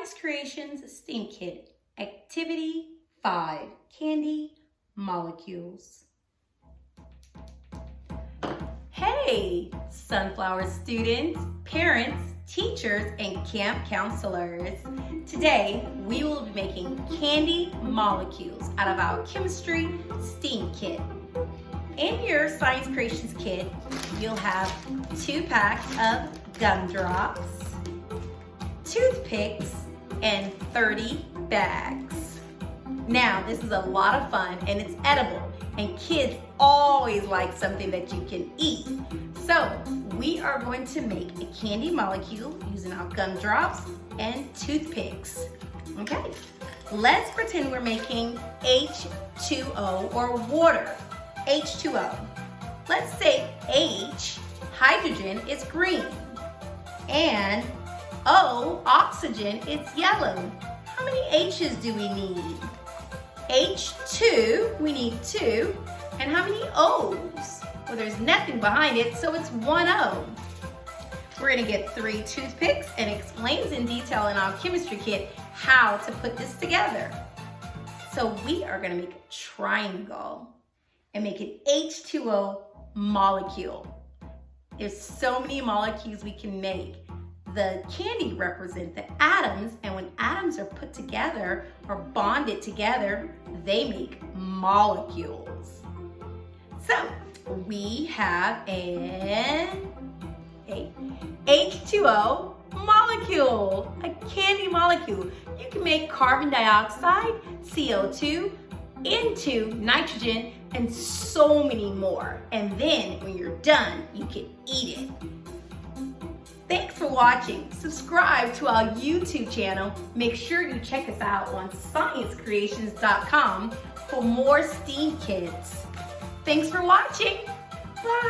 Science Creations STEAM Kit, Activity 5, Candy Molecules. Hey, Sunflower students, parents, teachers, and camp counselors. Today, we will be making candy molecules out of our chemistry STEAM kit. In your Science Creations kit, you'll have 2 packs of gumdrops, toothpicks, and 30 bags. Now, this is a lot of fun and it's edible, and kids always like something that you can eat. So, we are going to make a candy molecule using our gumdrops and toothpicks. Okay, let's pretend we're making H2O or water. H2O. Let's say H, hydrogen, is green, and O, oxygen, is yellow. How many H's do we need? H2, we need 2. And how many O's? Well, there's nothing behind it, so it's 1 O. We're gonna get 3 toothpicks and it explains in detail in our chemistry kit how to put this together. So we are gonna make a triangle and make an H2O molecule. There's so many molecules we can make. The candy represent the atoms, and when atoms are put together or bonded together, they make molecules. So we have an H2O molecule, a candy molecule. You can make carbon dioxide, CO2, into nitrogen, and so many more. And then when you're done, you can eat it. Thanks for watching. Subscribe to our YouTube channel. Make sure you check us out on sciencecreations.com for more STEAM kits. Thanks for watching. Bye.